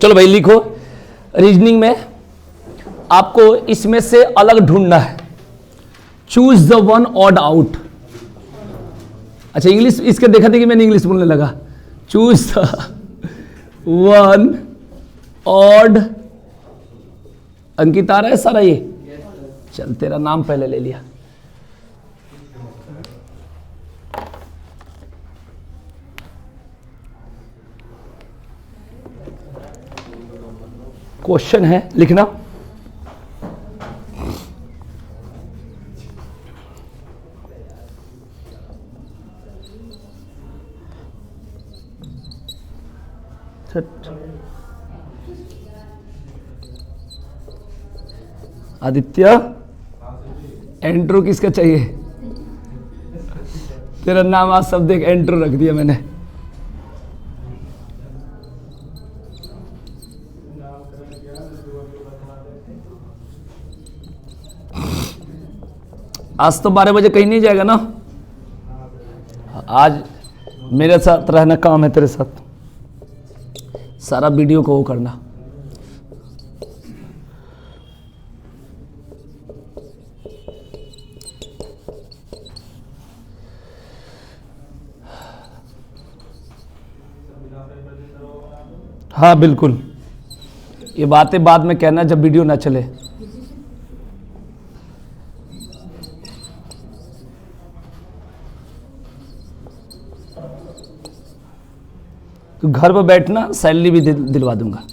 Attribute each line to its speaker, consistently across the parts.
Speaker 1: चलो भाई लिखो। रीजनिंग में आपको इसमें से अलग ढूंढना है। Choose the one odd out. अच्छा इंग्लिश इसके देखा था कि मैंने इंग्लिश बोलने लगा। Choose the one odd. Ankit आ रहा है सारा ये? चल तेरा नाम पहले ले लिया। क्वेश्चन है लिखना। आदित्य एंट्रो किसका चाहिए? तेरा नाम आज सब देख एंट्रो रख दिया मैंने। आज तो 12 बजे कहीं नहीं जाएगा ना? आज मेरे साथ रहना काम है, तेरे साथ सारा वीडियो को वो करना। हाँ बिल्कुल, ये बातें बाद में कहना जब वीडियो ना चले। तो घर पर बैठना, सैलरी भी दिलवा दूंगा।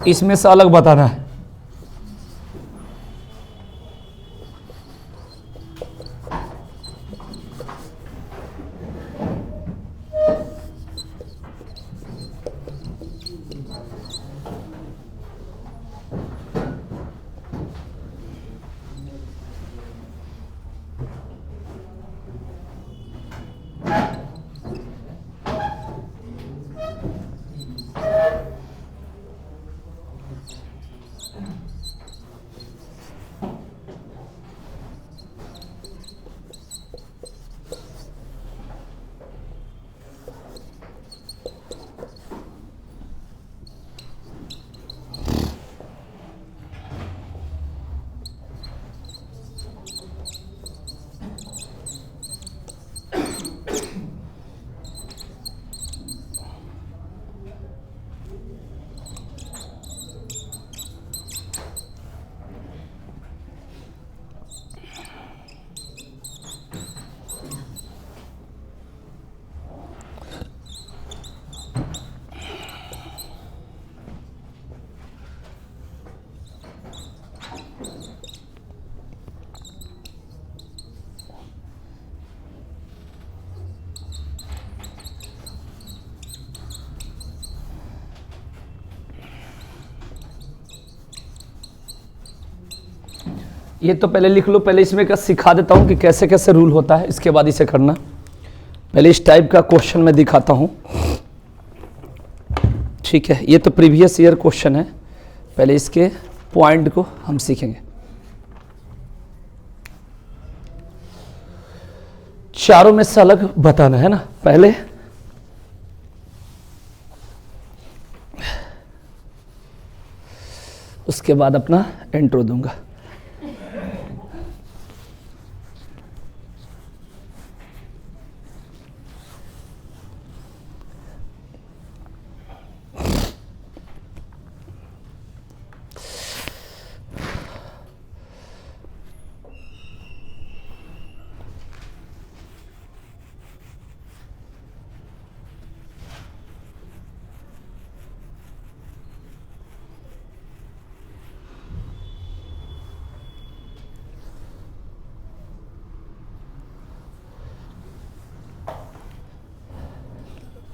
Speaker 1: इसमें से अलग बताना है। ये तो पहले लिख लो, पहले इसमें का सिखा देता हूँ कि कैसे कैसे रूल होता है, इसके बाद इसे करना। पहले इस टाइप का क्वेश्चन मैं दिखाता हूँ, ठीक है। ये तो प्रीवियस ईयर क्वेश्चन है, पहले इसके पॉइंट को हम सीखेंगे। चारों में से अलग बताना है ना पहले। उसके बाद अपना इंट्रो दूंगा।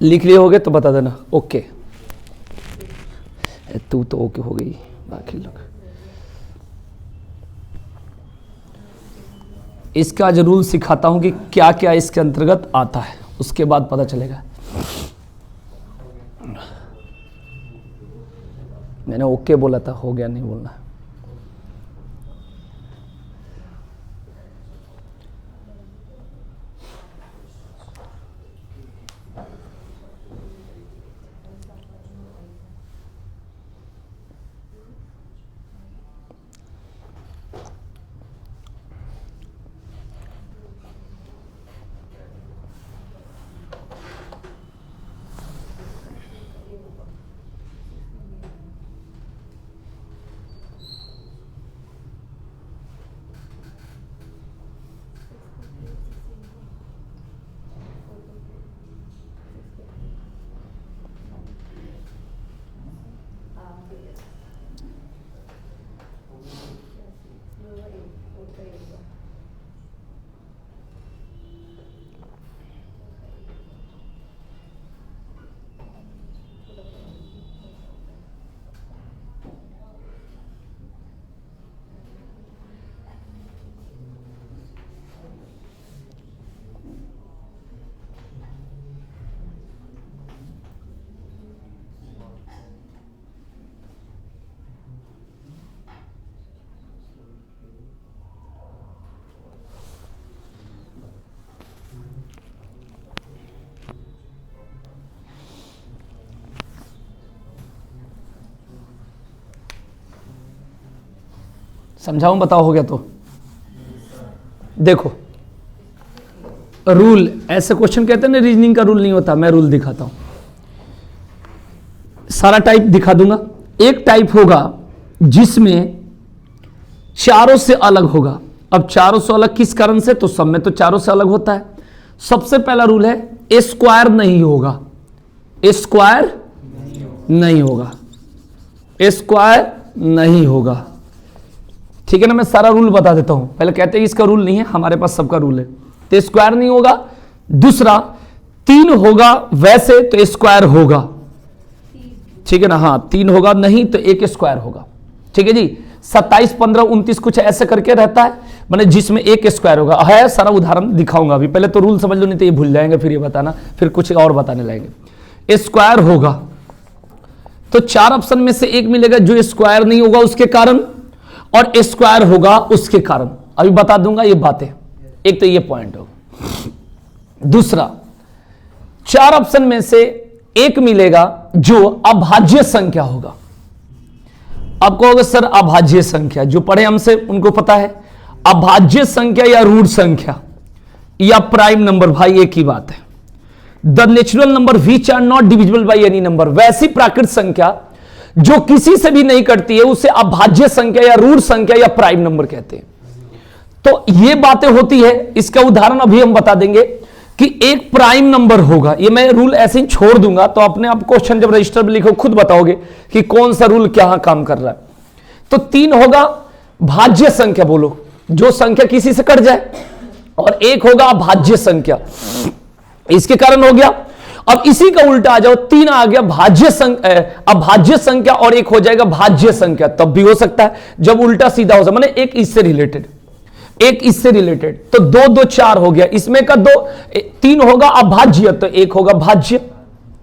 Speaker 1: लिख लिए होगे तो बता देना। ओके, तू तो ओके हो गई, बाकी लोग इसका आज रूल सिखाता हूं कि क्या क्या इसके अंतर्गत आता है, उसके बाद पता चलेगा। मैंने ओके बोला था, हो गया नहीं बोलना। समझाऊं, बताओ हो गया तो? देखो रूल, ऐसे क्वेश्चन कहते हैं ना रीजनिंग का रूल नहीं होता, मैं रूल दिखाता हूं। सारा टाइप दिखा दूंगा। एक टाइप होगा जिसमें चारों से अलग होगा। अब चारों से अलग किस कारण से? तो सब में तो चारों से अलग होता है। सबसे पहला रूल है ए स्क्वायर नहीं होगा, ए स्क्वायर नहीं होगा, ए स्क्वायर नहीं होगा। ठीक है ना, मैं सारा रूल बता देता हूं। पहले कहते हैं इसका रूल नहीं है, हमारे पास सबका रूल है। तो स्क्वायर नहीं होगा। दूसरा, 3 होगा वैसे तो स्क्वायर होगा, ठीक है ना। हाँ 3 होगा, नहीं तो 1 स्क्वायर होगा। ठीक है जी। 27, 15, 29 कुछ ऐसे करके रहता है, मैंने जिसमें 1 स्क्वायर होगा। है सारा उदाहरण दिखाऊंगा अभी, पहले तो रूल समझ लो, नहीं तो ये भूल जाएंगे फिर ये बताना, फिर कुछ और बताने लगेंगे। स्क्वायर होगा तो 4 ऑप्शन में से एक मिलेगा जो स्क्वायर नहीं होगा उसके कारण, और स्क्वायर होगा उसके कारण। अभी बता दूंगा ये बातें। एक तो ये पॉइंट होगा। दूसरा, 4 ऑप्शन में से एक मिलेगा जो अभाज्य संख्या होगा। आप कहोगे सर अभाज्य संख्या, जो पढ़े हमसे उनको पता है। अभाज्य संख्या या रूट संख्या या प्राइम नंबर, भाई एक ही बात है। The natural number which are not divisible by any number, वैसी प्राकृत संख्या जो किसी से भी नहीं कटती है उसे अभाज्य संख्या या रूट संख्या या प्राइम नंबर कहते हैं। तो ये बातें होती है। इसका उदाहरण अभी हम बता देंगे कि एक प्राइम नंबर होगा। ये मैं रूल ऐसे ही छोड़ दूंगा, तो अपने आप क्वेश्चन जब रजिस्टर में लिखो खुद बताओगे कि कौन सा रूल क्या काम कर रहा है। तो 3 होगा भाज्य संख्या, बोलो जो संख्या किसी से कट जाए, और 1 होगा अभाज्य संख्या, इसके कारण हो गया। अब इसी का उल्टा आ जाओ, 3 आ गया भाज्य अभाज्य संख्या और 1 हो जाएगा भाज्य संख्या, तब भी हो सकता है जब उल्टा सीधा हो सकता, माने एक इससे रिलेटेड, एक इससे रिलेटेड। तो 2 2 4 हो गया, इसमें का 2 3 होगा अभाज्य तो 1 होगा भाज्य।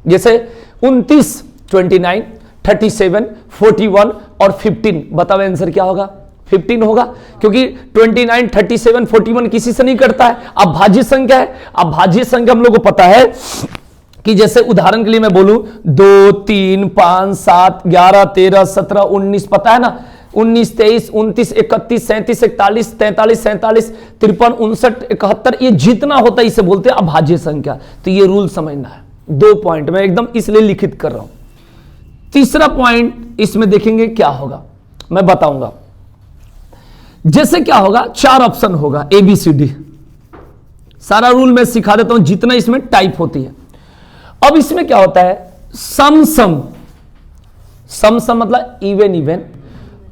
Speaker 1: जैसे 29, 29, 37, 41 और 15, बताओ आंसर क्या होगा? 15 होगा, क्योंकि 29, 37, 41 किसी से नहीं करता है, अभाज्य संख्या है। अभाज्य संख्या हम लोग को पता है कि जैसे उदाहरण के लिए मैं बोलूं 2, 3, 5, 7, 11, 13, 17, 19, पता है ना, 19, 23, 29, 31, 37, 41, 43, 47, 53, 59, 71, ये जितना होता है इसे बोलते हैं अभाज्य संख्या। तो ये रूल समझना है। 2 पॉइंट मैं एकदम इसलिए लिखित कर रहा हूं। तीसरा पॉइंट इसमें देखेंगे क्या होगा, मैं बताऊंगा। जैसे क्या होगा, 4 ऑप्शन होगा ABCD, सारा रूल मैं सिखा देता हूं जितना इसमें टाइप होती है। अब इसमें क्या होता है, सम सम, सम सम मतलब इवन इवन,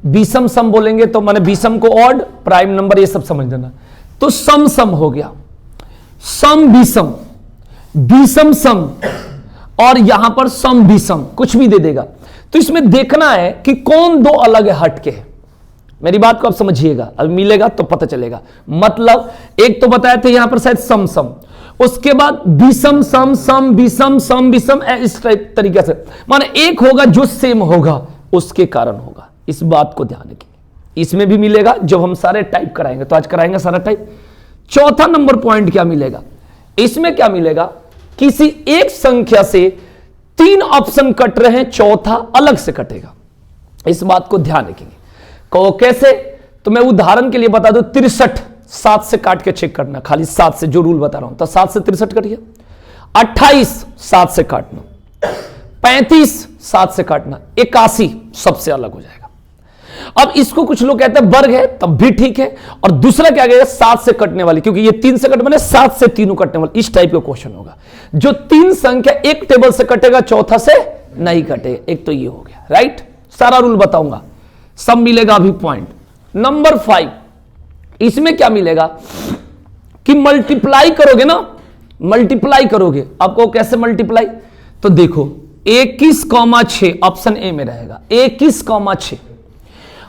Speaker 1: बीसम सम बोलेंगे तो माने बीसम को ऑड, प्राइम नंबर, ये सब समझ लेना। तो सम सम हो गया, सम बीसम, बीसम सम, और यहां पर सम बीसम कुछ भी दे देगा। तो इसमें देखना है कि कौन 2 अलग है हटके, मेरी बात को आप समझिएगा, अब मिलेगा तो पता चलेगा। मतलब एक तो बताए थे यहां पर शायद सम सम, उसके बाद विषम सम सम विषम सम विषम, इस तरीके से माने एक होगा जो सेम होगा उसके कारण होगा। इस बात को ध्यान रखिए, इसमें भी मिलेगा जब हम सारे टाइप कराएंगे, तो आज कराएंगे सारा टाइप। चौथा नंबर पॉइंट क्या मिलेगा, इसमें क्या मिलेगा, किसी एक संख्या से 3 ऑप्शन कट रहे हैं, चौथा अलग से कटेगा। इस बात को ध्यान रखेंगे। कहो कैसे, तो मैं उदाहरण के लिए बता दूं, 63 7 से काट के चेक करना, खाली 7 से जो रूल बता रहा हूं, तो 7 से 63 कटिए। 28 7 से काटना, 35 7 से काटना, 81 सबसे अलग हो जाएगा। अब इसको कुछ लोग कहते हैं वर्ग है, तब भी ठीक है। और दूसरा क्या कहेगा, 7 से कटने वाली, क्योंकि ये 3 से कट बने, 7 से तीनों कटने वाली, इस टाइप का क्वेश्चन होगा। जो 3 संख्या एक टेबल से कटेगा, चौथा से नहीं कटेगा। एक तो ये हो गया, राइट। सारा रूल बताऊंगा, सब मिलेगा अभी पॉइंट। नंबर 5, इसमें क्या मिलेगा कि मल्टीप्लाई करोगे ना, मल्टीप्लाई करोगे। आपको कैसे मल्टीप्लाई, तो देखो 21,6 ऑप्शन ए में रहेगा, 21,6।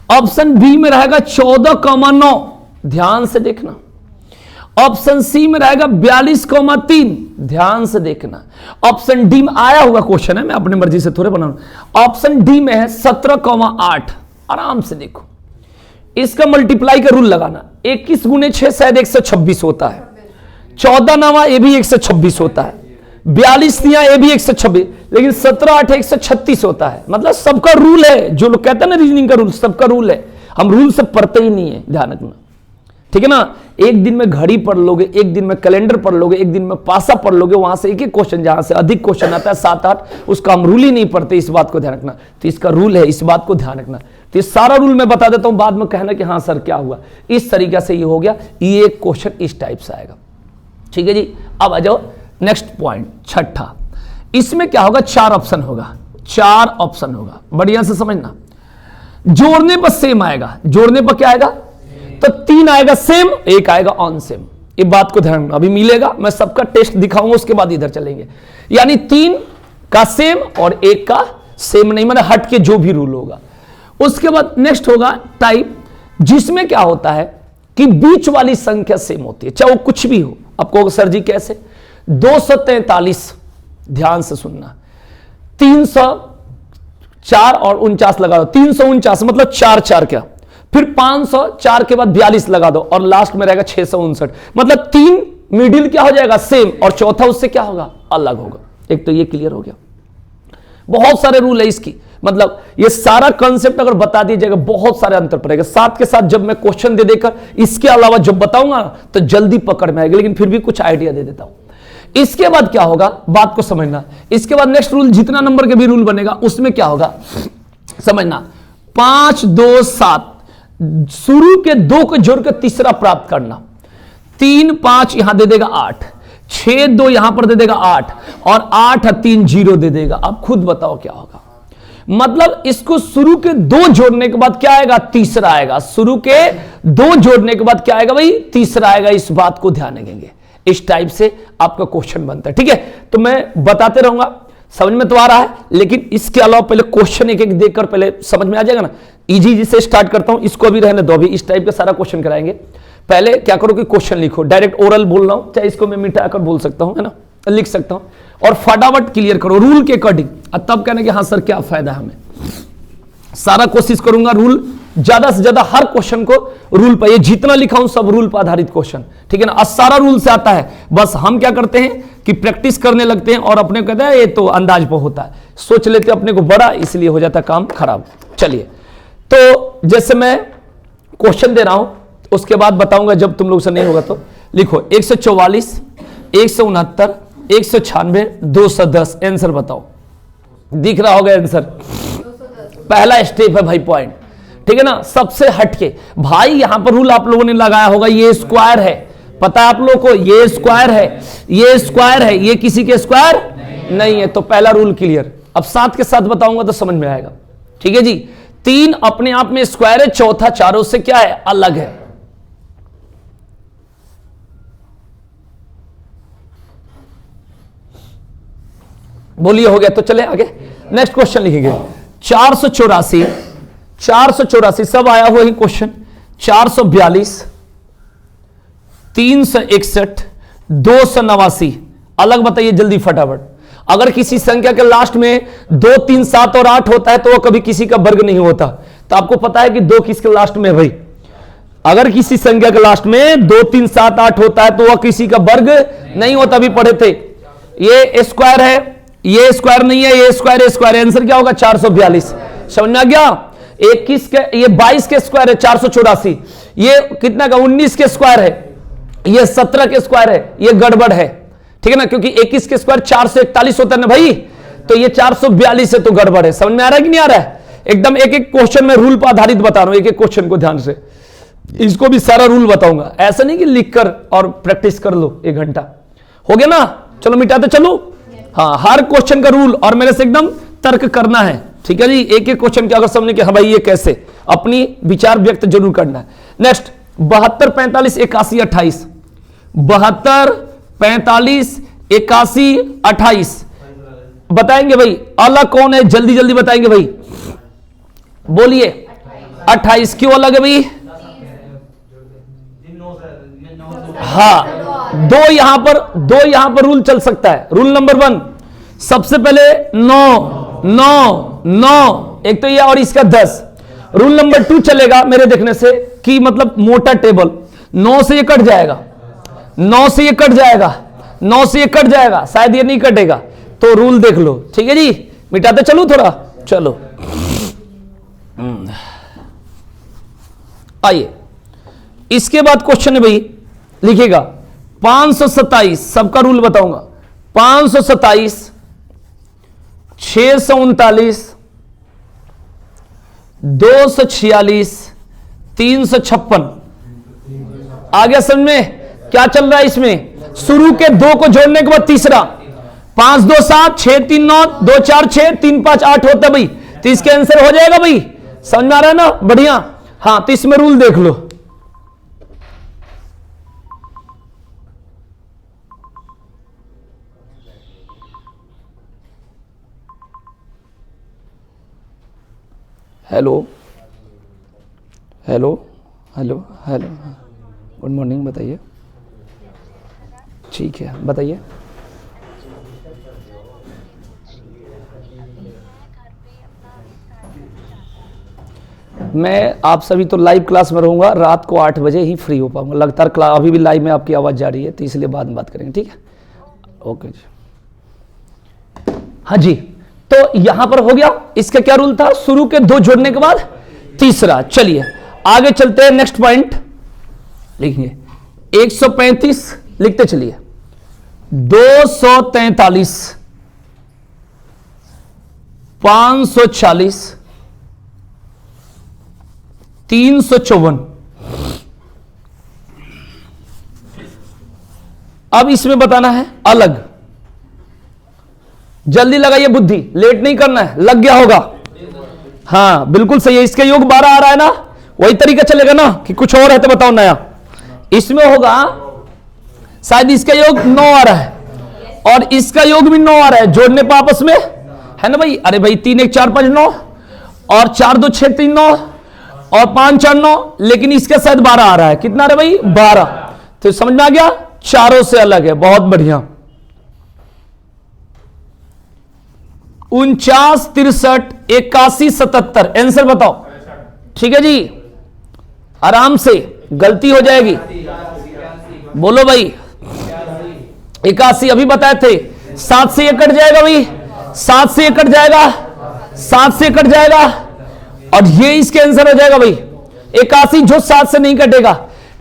Speaker 1: ऑप्शन बी में रहेगा 14,9, ध्यान से देखना। ऑप्शन सी में रहेगा 42,3, ध्यान से देखना। ऑप्शन डी में आया हुआ क्वेश्चन है, मैं अपनी मर्जी से थोड़े बनाऊं। ऑप्शन डी में है 17,8, आराम से देखो। इसका मल्टीप्लाई का रूल लगाना, 21 गुने 6 शायद 126 होता है, 14 नवा ये भी 126 होता है, 42 दिया ये भी 126, लेकिन 17 8 136 होता है। मतलब सबका रूल है, जो लोग कहते हैं ना रीजनिंग का रूल, सबका रूल है। हम रूल से पढ़ते ही नहीं है, ध्यान रखना, ठीक है ना। एक दिन में घड़ी पढ़ लोगे, एक दिन में कैलेंडर पढ़ लोगे, एक दिन में पासा पढ़ लोगे, वहां से एक एक क्वेश्चन, जहां से अधिक क्वेश्चन आता है 7 8, उसका हम रूल ही नहीं पढ़ते। इस बात को ध्यान रखना, तो इसका रूल है, इस बात को ध्यान रखना। तो ये सारा रूल मैं बता देता हूं, बाद में कहना कि हाँ सर क्या हुआ। इस तरीके से ये हो गया, ये क्वेश्चन इस टाइप से आएगा, ठीक है जी। अब आ जाओ नेक्स्ट पॉइंट, छठा। इसमें क्या होगा, 4 ऑप्शन होगा, 4 ऑप्शन होगा, बढ़िया से समझना। जोड़ने पर सेम आएगा, जोड़ने पर क्या आएगा, तो 3 आएगा सेम, 1 आएगा ऑन सेम। ये बात को ध्यान, अभी मिलेगा, मैं सबका टेस्ट दिखाऊंगा, उसके बाद इधर चलेंगे। यानी 3 का सेम और 1 का सेम नहीं, मैंने हट के जो भी रूल होगा। उसके बाद नेक्स्ट होगा टाइप, जिसमें क्या होता है कि बीच वाली संख्या सेम होती है, चाहे वो कुछ भी हो। आपको सर जी कैसे, 243, ध्यान से सुनना, 304 और 49 लगा दो, 349 मतलब 4 4 क्या, फिर 504 के बाद 42 लगा दो, और लास्ट में रहेगा 659, मतलब 3 मिडिल क्या हो जाएगा सेम, और चौथा उससे क्या होगा, अलग होगा। एक तो ये क्लियर हो गया। बहुत सारे रूल है इसकी, मतलब ये सारा कंसेप्ट अगर बता दिया जाएगा, बहुत सारे अंतर पड़ेगा। साथ के साथ जब मैं क्वेश्चन दे देकर इसके अलावा जब बताऊंगा तो जल्दी पकड़ में आएगा, लेकिन फिर भी कुछ आइडिया दे देता हूं। इसके बाद क्या होगा, बात को समझना। इसके बाद नेक्स्ट रूल, जितना नंबर के भी रूल बनेगा उसमें क्या होगा समझना, 5 2 7, शुरू के 2 को जोड़कर तीसरा प्राप्त करना। 3 5 यहां दे देगा 8, 6 2 यहां पर दे देगा 8, और 8 3 0 दे देगा। अब खुद बताओ क्या होगा, मतलब इसको शुरू के 2 जोड़ने के बाद क्या आएगा, तीसरा आएगा। शुरू के 2 जोड़ने के बाद क्या आएगा भाई, तीसरा आएगा। इस बात को ध्यान रखेंगे, इस टाइप से आपका क्वेश्चन बनता है, ठीक है। तो मैं बताते रहूंगा, समझ में तो आ रहा है, लेकिन इसके अलावा पहले क्वेश्चन एक एक देखकर पहले समझ में आ जाएगा ना। इजी से स्टार्ट करता हूं, इसको भी रहने दो, अभी इस टाइप का सारा क्वेश्चन कराएंगे। पहले क्या करो कि क्वेश्चन लिखो, डायरेक्ट ओरल बोल रहा हूं, चाहे इसको मैं मिटाकर बोल सकता हूं, है ना, लिख सकता हूं, और फटाफट क्लियर करो रूल के अकॉर्डिंग। तब कहना कि हाँ सर क्या फायदा है हमें। सारा कोशिश करूंगा रूल ज्यादा से ज्यादा, हर क्वेश्चन को रूल पर, ये जितना लिखा हूं सब रूल पर आधारित क्वेश्चन, ठीक है ना। सारा रूल से आता है, बस हम क्या करते हैं कि प्रैक्टिस करने लगते हैं, और अपने को कहते हैं ये तो अंदाज पर होता है, सोच लेते हैं अपने को बड़ा, इसलिए हो जाता काम खराब। चलिए, तो जैसे मैं क्वेश्चन दे रहा हूं, उसके बाद बताऊंगा, जब तुम लोग से नहीं होगा तो लिखो 144, 169, 196, 210। आंसर बताओ, दिख रहा होगा आंसर, पहला स्टेप है भाई पॉइंट, ठीक है ना। सबसे हटके भाई, यहां पर रूल आप लोगों ने लगाया होगा, ये स्क्वायर है, पता है आप लोगों को, ये स्क्वायर है, ये स्क्वायर है, ये किसी के स्क्वायर नहीं है, तो पहला रूल क्लियर। अब साथ के साथ बताऊंगा तो समझ में आएगा, ठीक है जी। 3 अपने आप में स्क्वायर है, चौथा चारों से क्या है, अलग है। बोलिए हो गया, तो चले आगे नेक्स्ट क्वेश्चन लिखेंगे। 484 484 सब आया हुआ ही क्वेश्चन। 442, 361, 289 अलग बताइए जल्दी फटाफट। अगर किसी संख्या के लास्ट में 2, 3, 7 और 8 होता है तो वो कभी किसी का वर्ग नहीं होता। तो आपको पता है कि 2 किसके लास्ट में है भाई? अगर किसी संख्या के लास्ट में 2, 3, 7, 8 होता है तो वह किसी का वर्ग नहीं होता। अभी पढ़े थे। ये स्क्वायर है, ये स्क्वायर नहीं है, ये स्क्वायर स्क्वायर। आंसर क्या होगा? 442। समझ में आ गया? 21 के, ये 22 के स्क्वायर है 484। ये कितना का? 19 के स्क्वायर है, ये 17 के स्क्वायर है। ये गड़बड़ है, ठीक है ना, क्योंकि 21 के स्क्वायर 441 होता है ना भाई, तो ये 442 है तो गड़बड़ है। समझ में आ रहा है कि नहीं आ रहा है? एकदम एक एक क्वेश्चन में रूल पर आधारित बता रहा हूं, एक एक क्वेश्चन को ध्यान से। इसको भी सारा रूल बताऊंगा, ऐसा नहीं कि लिख कर और प्रैक्टिस कर लो 1 घंटा। हो गया ना? चलो मिटाते चलो। हाँ, हर क्वेश्चन का रूल और मेरे से एकदम तर्क करना है, ठीक है जी। एक एक क्वेश्चन के अगर समझने के हाँ भाई ये कैसे, अपनी विचार व्यक्त जरूर करना है। नेक्स्ट 72, 45, 81, 28। 72, 45, 81, 28 बताएंगे भाई। अलग कौन है? जल्दी जल्दी बताएंगे भाई, बोलिए। 28 क्यों अलग है भाई? हाँ, दो यहां पर रूल चल सकता है। रूल नंबर 1, सबसे पहले 9 9 9, एक तो ये और इसका 10। रूल नंबर 2 चलेगा मेरे देखने से कि मतलब मोटा टेबल, 9 से ये कट जाएगा, 9 से ये कट जाएगा, 9 से ये कट जाएगा, शायद ये नहीं कटेगा। तो रूल देख लो, ठीक है जी। मिटाते चलो थोड़ा, चलो आइए। इसके बाद क्वेश्चन है भाई, लिखिएगा 527, सबका रूल बताऊंगा। 527, 639, 246, 356। आ गया समझ में? क्या चल रहा है इसमें? शुरू के 2 को जोड़ने के बाद तीसरा। 5, 2, 7, 6, 3, 9, 2, 4, 6, 3, 5, 8 होता है भाई। तो इसके आंसर हो जाएगा भाई। समझ में आ रहा है ना? बढ़िया। हाँ, तो इसमें रूल देख लो। Hello hello hello hello, good morning, बताइए। ठीक है, बताइए। मैं आप सभी तो लाइव क्लास में रहूंगा, रात को 8 बजे ही फ्री हो पाऊंगा। लगातार क्लास अभी भी लाइव में आपकी आवाज़ जा रही है, तो इसलिए बाद में बात करेंगे, ठीक है? ओके जी। हाँ जी, तो यहां पर हो गया। इसका क्या रूल था? शुरू के 2 जोड़ने के बाद तीसरा। चलिए आगे चलते हैं। नेक्स्ट पॉइंट लिखेंगे 135, लिखते चलिए। 243, 540, 354। अब इसमें बताना है अलग। जल्दी लगाइए बुद्धि, लेट नहीं करना है, लग गया होगा। हाँ बिल्कुल सही है। इसका योग 12 आ रहा है ना, वही तरीका चलेगा ना कि कुछ और है तो बताओ नया। इसमें होगा शायद इसका योग 9 आ रहा है और इसका योग भी 9 आ रहा है, जोड़ने पर आपस में है ना भाई। अरे भाई 3, 1, 4, 5, 9 और 4, 2, 6, 3, 9 और 5, 4, 9, लेकिन इसका शायद 12 आ रहा है। कितना आ रहा है भाई? 12। तो समझ में आ गया, चारों से अलग है। बहुत बढ़िया। 49, 63, 81, 77 आंसर बताओ। ठीक है जी, आराम से, गलती हो जाएगी। बोलो भाई। 81 अभी बताए थे। 7 से ये कट जाएगा भाई, 7 से ये कट जाएगा, 7 से कट जाएगा और ये इसके आंसर हो जाएगा भाई 81, जो 7 से नहीं कटेगा।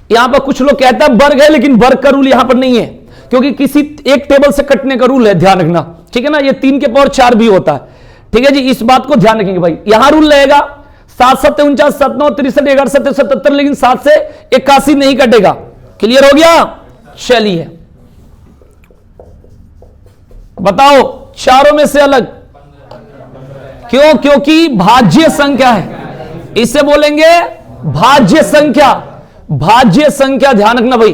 Speaker 1: यहां पर कुछ लोग कहते हैं वर्ग है, लेकिन वर्ग का रूल यहां पर नहीं है, क्योंकि किसी एक टेबल से कटने का रूल है, ध्यान रखना, ठीक है ना। ये 3 के पावर 4 भी होता है, ठीक है जी, इस बात को ध्यान रखेंगे भाई। यहां रूल रहेगा 7, 7, 49, 7, 9, 63, 11, 7, 77, लेकिन 7 से 81 नहीं कटेगा। क्लियर हो गया? चलिए बताओ, चारों में से अलग क्यों? क्योंकि भाज्य संख्या है, इसे बोलेंगे भाज्य संख्या। भाज्य संख्या ध्यान रखना भाई,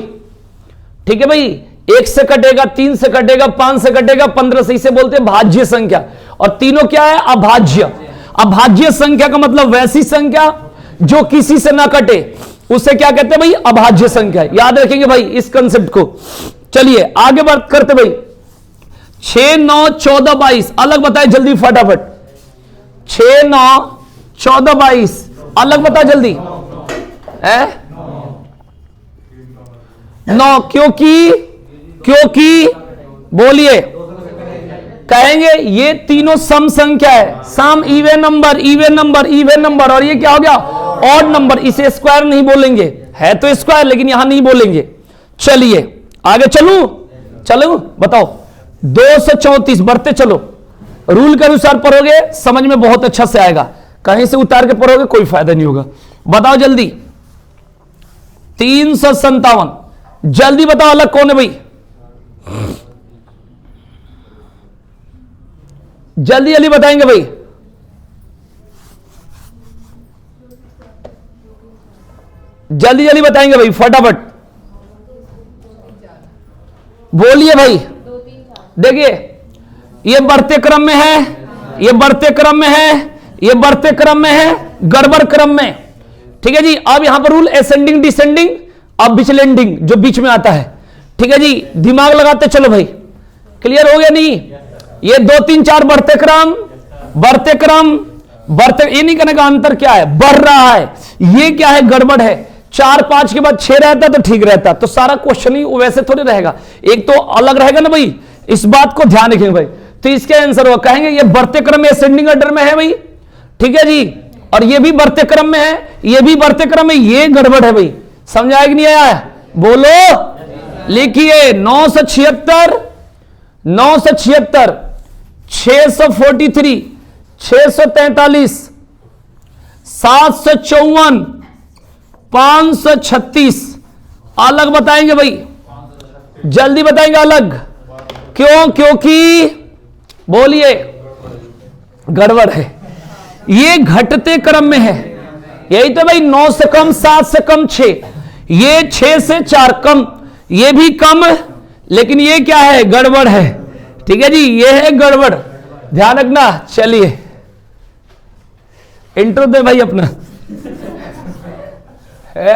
Speaker 1: ठीक है भाई। 1 से कटेगा, 3 से कटेगा, 5 से कटेगा, 15 से, इसे बोलते हैं भाज्य संख्या। और तीनों क्या है? अभाज्य। अभाज्य संख्या का मतलब वैसी संख्या जो किसी से ना कटे, उसे क्या कहते हैं भाई? अभाज्य संख्या। याद रखेंगे भाई इस कंसेप्ट को। चलिए आगे बात करते भाई। 6, 9, 14, 22 अलग बताए जल्दी फटाफट। 6, 9, 14, 22 अलग बता जल्दी है। 9 क्योंकि बोलिए, कहेंगे ये तीनों सम संख्या है, सम even number even number even number, और ये क्या हो गया? Odd number. इसे स्क्वायर नहीं बोलेंगे, है तो स्क्वायर लेकिन यहां नहीं बोलेंगे। चलिए आगे चलू बताओ। 234 बढ़ते चलो, रूल के अनुसार पढ़ोगे समझ में बहुत अच्छा से आएगा, कहीं से उतार के पढ़ोगे कोई फायदा नहीं होगा। बताओ जल्दी। 357 जल्दी बताओ अलग कौन है भाई? जल्दी जल्दी बताएंगे भाई। जल्दी जल्दी बताएंगे भाई फटाफट बोलिए भाई। देखिए ये बढ़ते क्रम में है, ये बढ़ते क्रम में है, ये बढ़ते क्रम में है, गड़बड़ क्रम में। ठीक है जी। अब यहां पर रूल असेंडिंग डिसेंडिंग, अब विचलेंडिंग जो बीच में आता है। ठीक है जी, दिमाग लगाते चलो भाई। क्लियर हो गया नहीं? ये 2 3 4 बढ़ते क्रम बढ़ते क्रम बढ़ते, ये नहीं कहने का अंतर क्या है, बढ़ रहा है। ये क्या है? गड़बड़ है। 4 5 के बाद 6 रहता तो ठीक रहता, तो सारा क्वेश्चन ही वैसे थोड़ी रहेगा, एक तो अलग रहेगा ना भाई। इस बात को ध्यान रखेंगे भाई। तो इसका आंसर होगा, कहेंगे ये बढ़ते क्रम में असेंडिंग ऑर्डर में है भाई। ठीक है जी, और ये भी बढ़ते क्रम में है, ये भी बढ़ते क्रम में, ये गड़बड़ है भाई। समझ आया कि नहीं आया? बोलो। लिखिए 976 976 643 643 754 536 अलग बताएंगे भाई, जल्दी बताएंगे अलग। क्यों? क्योंकि बोलिए गड़बड़ है, ये घटते क्रम में है। यही तो भाई 9 से कम 7 से कम 6, ये 6 से 4 कम, ये भी कम, लेकिन ये क्या है? गड़बड़ है। ठीक है जी, ये है गड़बड़, ध्यान रखना। चलिए इंट्रो दे भाई अपना। है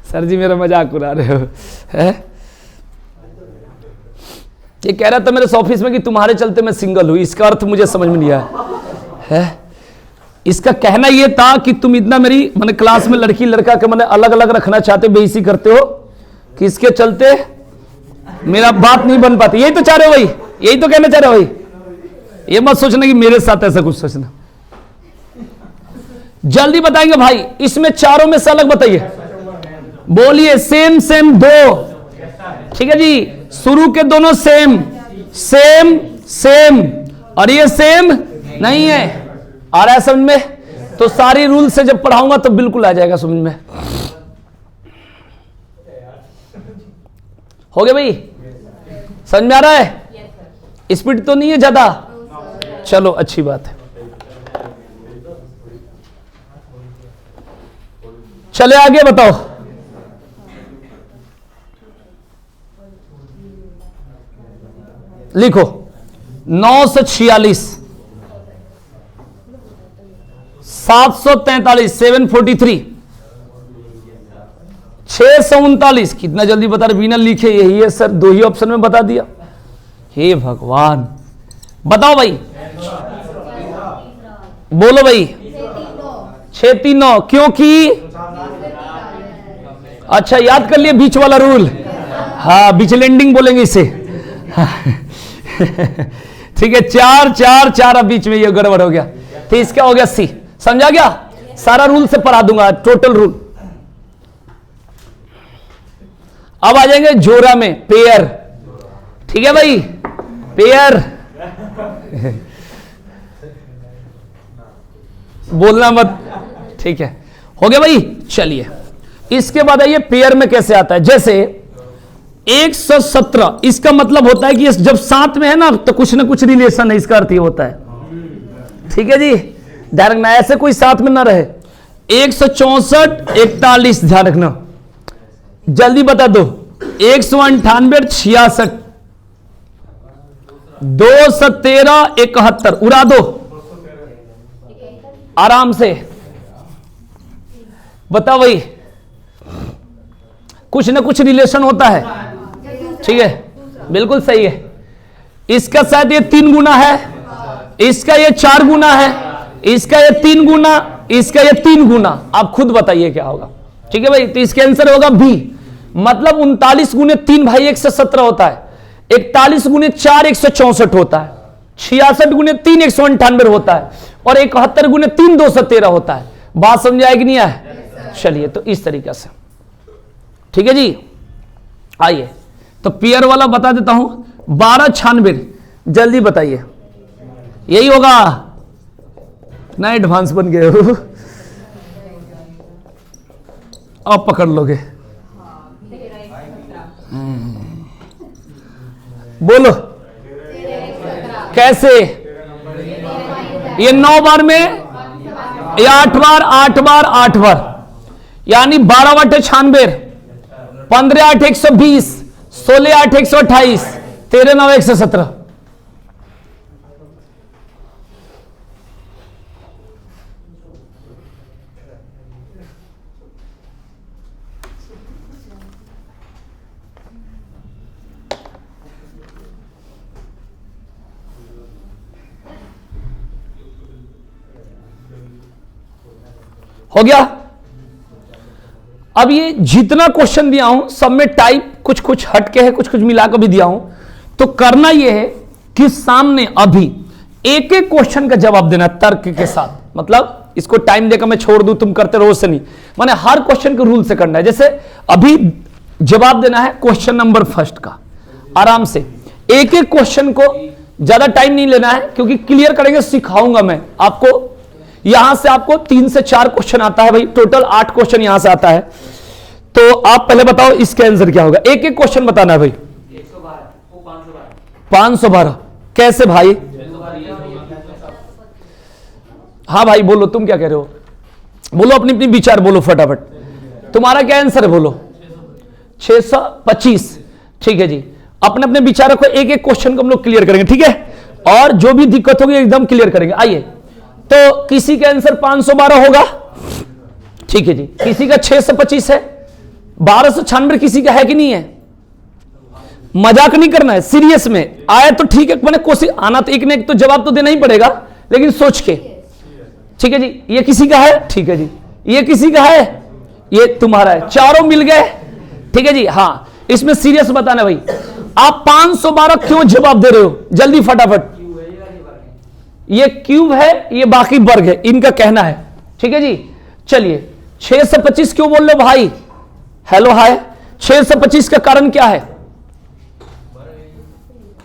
Speaker 1: सर जी मेरा मजाक उड़ा रहे हो? है ये कह रहा था मेरे ऑफिस में कि तुम्हारे चलते मैं सिंगल हूं, इसका अर्थ मुझे समझ में नहीं आया है। इसका कहना यह था कि तुम इतना मेरी मैंने क्लास में लड़की लड़का के मैंने अलग अलग रखना चाहते, बेइज्जती करते हो, कि इसके चलते मेरा बात नहीं बन पाती। यही तो चाह रहे हो भाई, यही तो कहना चाह रहे हो भाई। ये मत सोचना कि मेरे साथ ऐसा कुछ सोचना। जल्दी बताएंगे भाई, इसमें चारों में से अलग बताइए। बोलिए सेम सेम 2। ठीक है जी, शुरू के दोनों सेम सेम सेम, और ये सेम नहीं है। आ रहा है समझ में? तो सारी रूल से जब पढ़ाऊंगा तो बिल्कुल आ जाएगा समझ में। हो गया भाई? समझ में आ रहा है? स्पीड तो नहीं है ज्यादा? चलो अच्छी बात है। चले आगे बताओ। लिखो 946 743 743 639। कितना जल्दी बता रहे? बिना लिखे यही है सर, 2 ही ऑप्शन में बता दिया। हे भगवान, बताओ भाई, बोलो भाई। 639 क्योंकि, अच्छा याद कर लिए बीच वाला रूल। हाँ विचलेंडिंग बोलेंगे इसे। ठीक है, 4 4 4 अब बीच में ये गड़बड़ हो गया, तो इसका हो गया सी। समझा गया? सारा रूल से पढ़ा दूंगा, टोटल रूल। अब आ जाएंगे जोरा में, पेयर। ठीक है भाई, पेयर बोलना मत। ठीक है, हो गया भाई। चलिए इसके बाद आइए पेयर में कैसे आता है। जैसे 117, इसका मतलब होता है कि जब साथ में है ना तो कुछ ना कुछ रिलेशन है, इसका अर्थ ये होता है। ठीक है जी, ध्यान रखना, ऐसे कोई साथ में ना रहे। 164 41 ध्यान रखना, जल्दी बता दो। 198 66 213 71 उड़ा दो। आराम से बताओ भाई, कुछ ना कुछ रिलेशन होता है, ठीक है, बिल्कुल सही है। इसका शायद ये 3 गुना है, इसका ये 4 गुना है, इसका ये 3 गुना, इसका ये 3 गुना। आप खुद बताइए क्या होगा, ठीक है भाई। तो इसका आंसर होगा बी, मतलब 39 गुने 3 भाई 117 होता है, 41 गुने 4 164 होता है, 66 गुने 3 198 होता है, और 71 गुने 3 213 होता है। बात समझ आएगी नहीं आए? चलिए, तो इस तरीके से, ठीक है जी। आइए, तो पेयर वाला बता देता हूं, 12 96, जल्दी बताइए, यही होगा ना? एडवांस बन गए हो, आप पकड़ लोगे। बोलो कैसे? ये 9 बार में, ये 8 बार 8 बार 8 बार, यानी 12 बटे 96, 15 8 120, 16 8 128, 13 9 117। हो गया। अब ये जितना क्वेश्चन दिया हूं सब में टाइप कुछ कुछ हटके है, कुछ कुछ मिलाकर भी दिया हूं। तो करना यह है कि सामने अभी एक एक क्वेश्चन का जवाब देना तर्क के साथ, मतलब इसको टाइम देकर मैं छोड़ दूं तुम करते रहो से नहीं, माने हर क्वेश्चन के रूल से करना है। जैसे अभी जवाब देना है क्वेश्चन नंबर फर्स्ट का, आराम से एक एक क्वेश्चन को, ज्यादा टाइम नहीं लेना है क्योंकि क्लियर करेंगे, सिखाऊंगा मैं आपको। यहां से आपको 3 से 4 क्वेश्चन आता है भाई, टोटल 8 क्वेश्चन यहां से आता है। तो आप पहले बताओ इसका आंसर क्या होगा, एक एक क्वेश्चन बताना है भाई। 512 कैसे भाई? हाँ भाई बोलो, तुम क्या कह रहे हो? बोलो अपनी अपनी विचार बोलो फटाफट। तुम्हारा क्या आंसर है बोलो? 625। ठीक है जी, अपने अपने विचारों को एक एक क्वेश्चन को हम लोग क्लियर करेंगे, ठीक है, और जो भी दिक्कत होगी एकदम क्लियर करेंगे। आइए, तो किसी का आंसर 512 होगा, ठीक है जी, किसी का 625 है, 1296 किसी का है कि नहीं है? मजाक नहीं करना है, सीरियस में आया तो ठीक है, मैंने कोशिश आना तो एक ने एक तो जवाब तो देना ही पड़ेगा, लेकिन सोच के, ठीक है जी। ये किसी का है, ठीक है जी, ये किसी का है, ये तुम्हारा है, चारों मिल गए, ठीक है जी। हाँ, इसमें सीरियस बताना भाई, आप 512 क्यों जवाब दे रहे हो? जल्दी फटाफट। ये क्यूब है, ये बाकी वर्ग है, इनका कहना है, ठीक है जी। चलिए 625 क्यों बोल रहे हो भाई? हेलो हाय, 625 का कारण क्या है?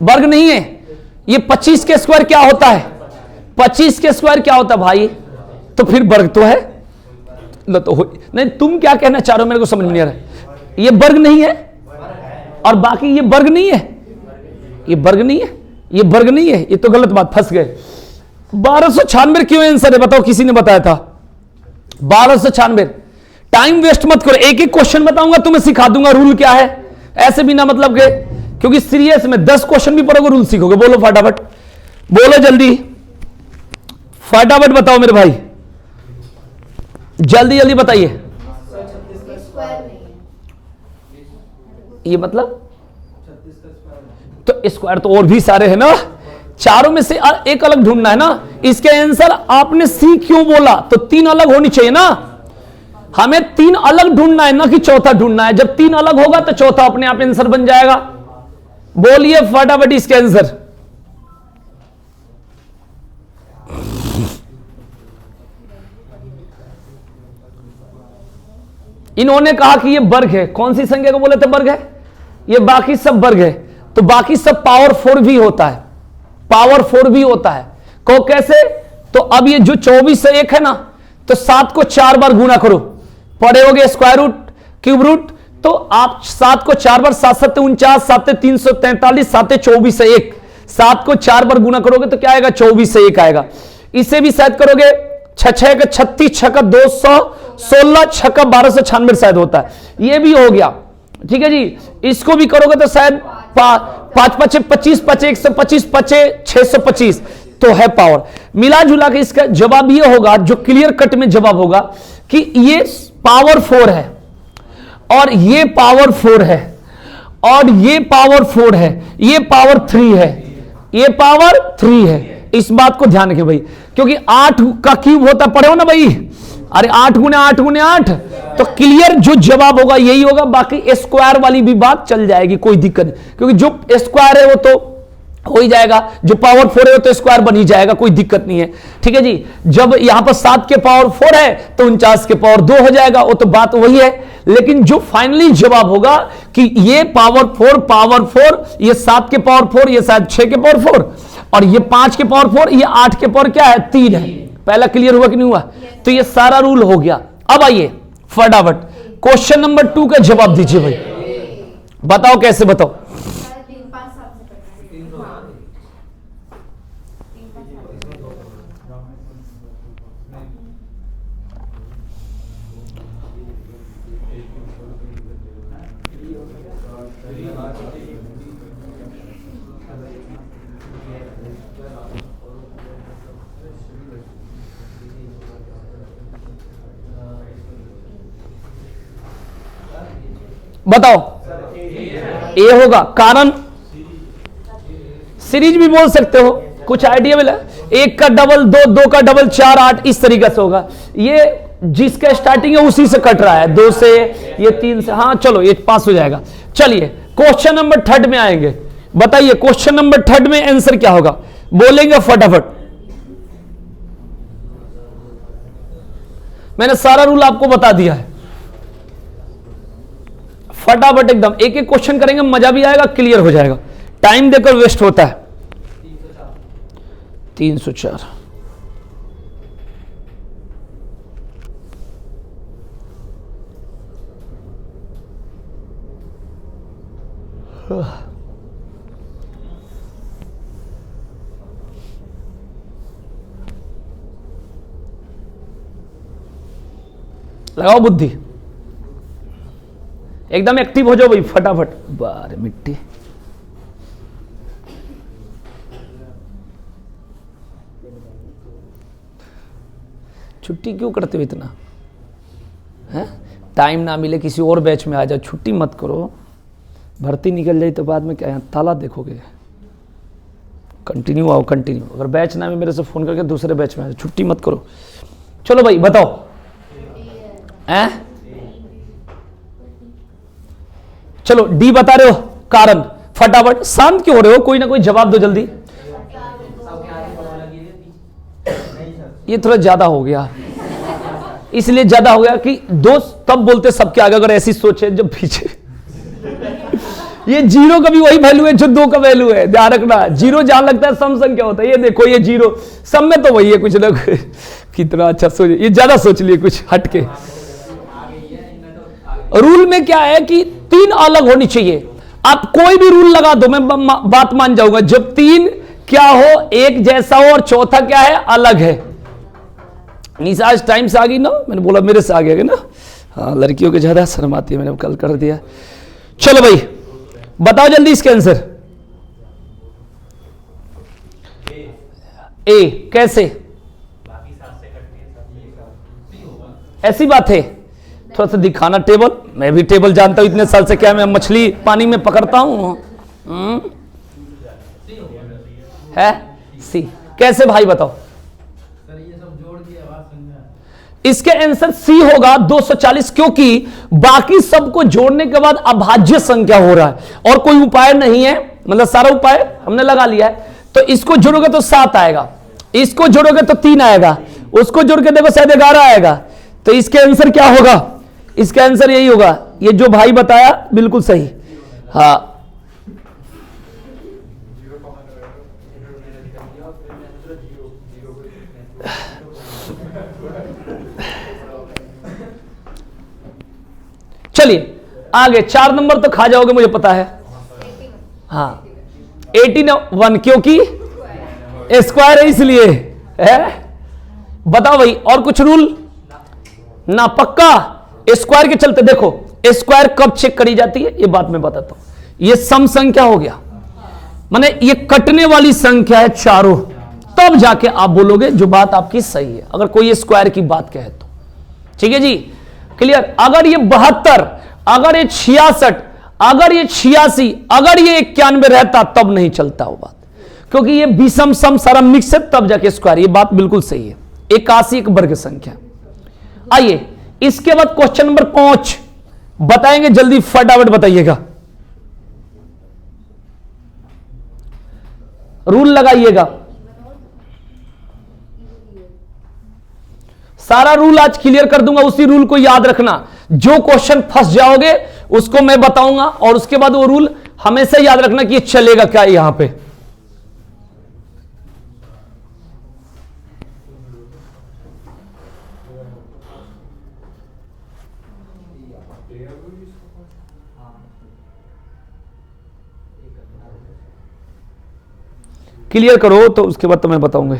Speaker 1: वर्ग नहीं है, ये 25 के स्क्वायर क्या होता है? 25 के स्क्वायर क्या होता है भाई? तो फिर वर्ग तो है, लो तो हो नहीं। तुम क्या कहना चाह रहे हो मेरे को समझ में नहीं आ रहा। ये वर्ग नहीं है और बाकी ये वर्ग नहीं है, ये वर्ग नहीं है, ये वर्ग नहीं है, ये तो गलत बात, फंस गए। 1296 क्यों आंसर है बताओ? किसी ने बताया था 1296। टाइम वेस्ट मत करो, एक एक क्वेश्चन बताऊंगा, तुम्हें सिखा दूंगा रूल क्या है, ऐसे भी ना मतलब के, क्योंकि सीरियस में 10 क्वेश्चन भी पढ़ोगे रूल सीखोगे। बोलो फटाफट, बोलो जल्दी फटाफट बताओ मेरे भाई, जल्दी जल्दी बताइए। ये मतलब तो स्क्वायर तो और भी सारे हैं ना, चारों में से एक अलग ढूंढना है ना। इसके आंसर आपने सी क्यों बोला? तो 3 अलग होनी चाहिए ना, हमें 3 अलग ढूंढना है ना कि चौथा ढूंढना है। जब 3 अलग होगा तो चौथा अपने आप आंसर बन जाएगा। बोलिए फटाफट इसके आंसर। इन्होंने कहा कि ये वर्ग है, कौन सी संख्या को बोले थे वर्ग है? ये बाकी सब वर्ग है, तो बाकी सब पावर 4 भी होता है, पावर 4 भी होता है। को कैसे? तो अब ये जो 24 से 1 है ना, तो 7 को 4 बार गुना करो, पढ़े होगे स्क्वायर रूट, क्यूब रूट। तो आप 7 को 4 बार, 7 7 49, 7 343, 7 24 से 1, 7 को 4 बार गुना करोगे तो क्या आएगा? 24 से 1 आएगा। इसे भी शायद करोगे 6 6 का 36, 6 का 216, 6 का 1296 शायद होता है, ये भी हो गया, ठीक है जी। इसको भी करोगे तो शायद 5 5 25, 5 125, 5 625, तो है पावर। मिला जुला के इसका जवाब ये होगा, जो क्लियर कट में जवाब होगा कि ये पावर 4 है और ये पावर 4 है और ये पावर 4 है, ये पावर 3 है, ये पावर 3 है। इस बात को ध्यान रखें भाई, क्योंकि 8 का क्यूब होता, पढ़े हो ना भाई, अरे 8 गुने 8 गुने 8, तो क्लियर जो जवाब होगा यही होगा। बाकी स्क्वायर वाली भी बात चल जाएगी, कोई दिक्कत नहीं, क्योंकि जो स्क्वायर है वो तो हो ही जाएगा, जो पावर 4 है वो तो स्क्वायर बन ही जाएगा, कोई दिक्कत नहीं है। ठीक है जी, जब यहां पर 7 के पावर 4 है तो 49 के पावर 2 हो जाएगा, वो तो बात वही है। लेकिन जो फाइनली जवाब होगा कि ये पावर 4, ये 7 के पावर 4, ये शायद 6 के पावर 4, और ये 5 के पावर 4, ये 8 के पावर क्या है 3 है। पहला क्लियर हुआ कि नहीं हुआ? तो ये सारा रूल हो गया। अब आइए फटाफट क्वेश्चन नंबर 2 का जवाब दीजिए भाई, बताओ कैसे, बताओ। बताओ, ए होगा, कारण सीरीज भी बोल सकते हो, कुछ आइडिया मिला। 1 का डबल 2, 2 का डबल 4, 8, इस तरीके से होगा। ये जिसका स्टार्टिंग है उसी से कट रहा है, 2 से, ये 3 से, हाँ चलो ये पास हो जाएगा। चलिए क्वेश्चन नंबर 3 में आएंगे, बताइए क्वेश्चन नंबर 3 में आंसर क्या होगा, बोलेंगे फटाफट। मैंने सारा रूल आपको बता दिया है, फटाफट एकदम एक एक क्वेश्चन करेंगे, मजा भी आएगा, क्लियर हो जाएगा, टाइम देकर वेस्ट होता है। 304 लगाओ बुद्धि, एकदम एक्टिव हो जाओ भाई फटाफट। बारे मिट्टी, छुट्टी क्यों करते हो इतना, है? टाइम ना मिले किसी और बैच में आ जाओ, छुट्टी मत करो, भर्ती निकल जाए तो बाद में क्या है, ताला देखोगे। कंटिन्यू आओ, कंटिन्यू, अगर बैच ना में मेरे से फोन करके दूसरे बैच में आ जाओ, छुट्टी मत करो। चलो भाई बताओ, हैं? चलो डी बता रहे हो, कारण, फटाफट, शांत क्यों हो रहे हो, कोई ना कोई जवाब दो जल्दी। ये थोड़ा ज्यादा हो गया, इसलिए ज्यादा हो गया कि दोस्त तब बोलते सबके आगे, अगर ऐसी सोच है जब पीछे ये 0 का भी वही वैल्यू है जो 2 का वैल्यू है, ध्यान रखना। 0 जहां लगता है सम संख्या होता है, ये देखो ये 0 सब में तो वही है, कुछ ना कितना अच्छा सोच, ये ज्यादा सोच लिए कुछ हटके। रूल में क्या है कि 3 अलग होनी चाहिए, आप कोई भी रूल लगा दो मैं बात मान जाऊंगा, जब 3 क्या हो, एक जैसा हो, और चौथा क्या है, अलग है। निशा आज टाइम से आ गई ना, मैंने बोला मेरे से आ गया ना, हाँ लड़कियों के ज्यादा शर्म आती है, मैंने कल कर दिया। चलो भाई बताओ जल्दी इसके आंसर। ए कैसे, ऐसी बात है, थोड़ा सा दिखाना टेबल, मैं भी टेबल जानता हूं इतने साल से, क्या मैं मछली पानी में पकड़ता हूं, है सी, कैसे भाई बताओ। इसके आंसर सी होगा 240, क्योंकि बाकी सबको जोड़ने के बाद अभाज्य संख्या हो रहा है और कोई उपाय नहीं है, मतलब सारा उपाय हमने लगा लिया है। तो इसको जोड़ोगे तो 7 आएगा, इसको जोड़ोगे तो 3 आएगा, उसको जोड़ के देखो शायद 11 आएगा। तो इसके आंसर क्या होगा, इसका आंसर यही होगा, ये जो भाई बताया बिल्कुल सही। हाँ चलिए आगे, 4 नंबर तो खा जाओगे मुझे पता है। हाँ 18 क्योंकि स्क्वायर है इसलिए है। बताओ भाई और कुछ रूल ना, पक्का स्क्वायर के चलते। देखो स्क्वायर कब चेक करी जाती है, ये बात मैं बताता हूं। ये सम संख्या हो गया, माने ये कटने वाली संख्या है चारों, तब जाके आप बोलोगे जो बात आपकी सही है, अगर कोई स्क्वायर की बात कहे तो। ठीक है जी, क्लियर। अगर ये 72, अगर ये 66, अगर ये 86, अगर ये 91 रहता तब नहीं चलता वो बात, क्योंकि ये विषम सम सरम मिक्स है, तब जाके स्क्वायर। ये बात बिल्कुल सही है। 81 एक वर्ग संख्या। आइए इसके बाद क्वेश्चन नंबर 5 बताएंगे, जल्दी फटाफट बताइएगा, रूल लगाइएगा। सारा रूल आज क्लियर कर दूंगा, उसी रूल को याद रखना। जो क्वेश्चन फंस जाओगे उसको मैं बताऊंगा, और उसके बाद वो रूल हमेशा याद रखना कि ये चलेगा क्या यहां पे। क्लियर करो तो उसके बाद तो मैं बताऊंगा।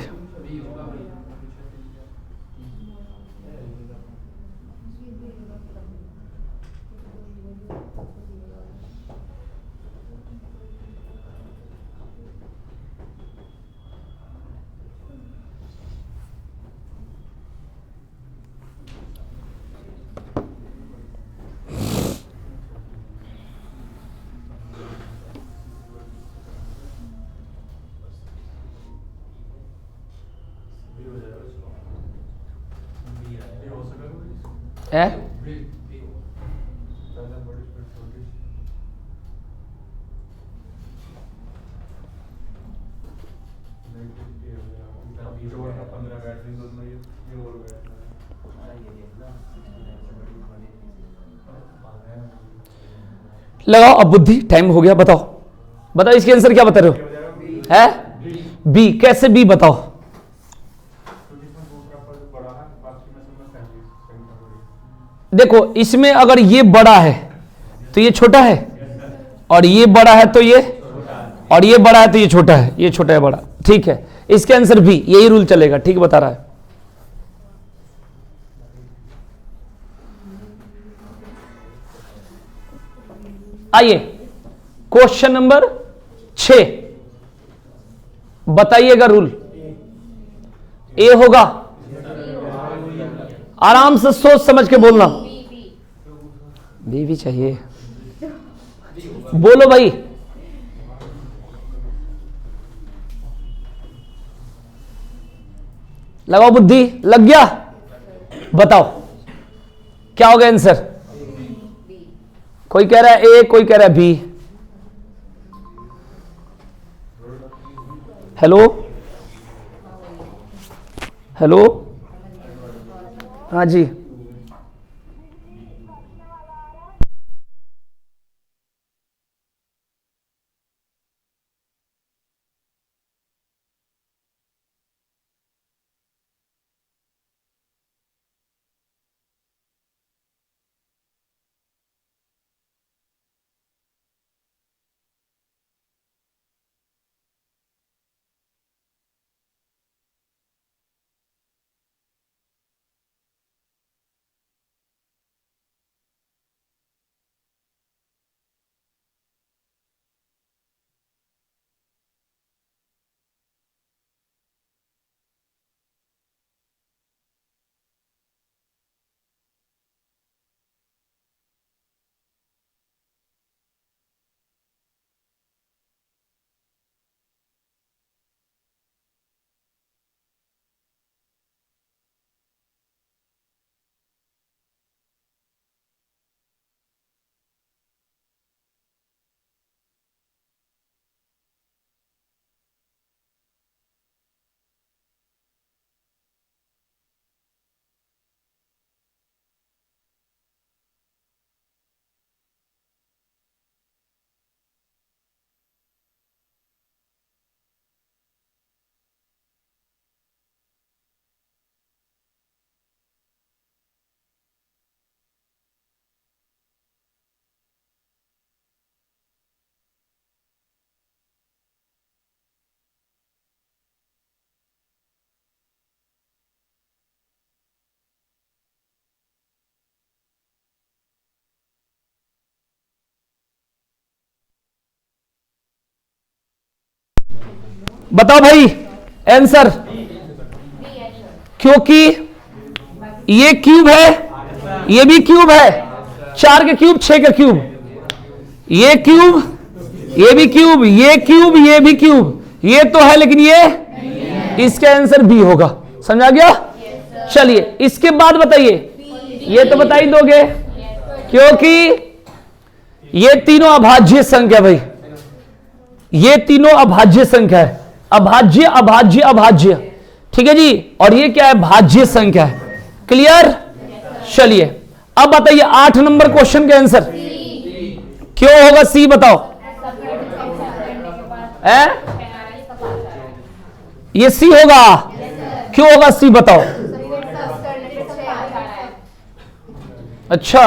Speaker 1: है लगाओ अब बुद्धि, टाइम हो गया। बताओ बताओ इसके आंसर क्या बता रहे हो? है बी। कैसे बी बताओ? देखो इसमें अगर ये बड़ा है तो ये छोटा है, और ये बड़ा है तो ये, और ये बड़ा है तो ये छोटा है, ये छोटा है बड़ा। ठीक है, इसके आंसर बी, यही रूल चलेगा। ठीक बता रहा है। आइए क्वेश्चन नंबर 6 बताइएगा रूल। ए होगा, आराम से सोच समझ के बोलना। बी भी चाहिए, बोलो भाई। लगाओ बुद्धि, लग गया? बताओ क्या होगा आंसर? कोई कह रहा है ए, कोई कह रहा है बी। हेलो हेलो, हाँ जी। बताओ भाई आंसर, क्योंकि ये क्यूब है, ये भी क्यूब है, 4 के क्यूब 6 के क्यूब, ये क्यूब, ये भी क्यूब, ये क्यूब, ये भी क्यूब, ये तो है लेकिन ये, इसका आंसर बी होगा। समझा गया? चलिए इसके बाद बताइए, ये तो बता ही दोगे क्योंकि ये तीनों अभाज्य संख्या भाई, ये तीनों अभाज्य संख्या है, अभाज्य अभाज्य अभाज्य, ठीक है जी। और ये क्या है? भाज्य संख्या है। क्लियर? चलिए अब बताइए 8 नंबर क्वेश्चन का आंसर क्यों होगा सी, बताओ। ये सी होगा, क्यों होगा सी बताओ। अच्छा,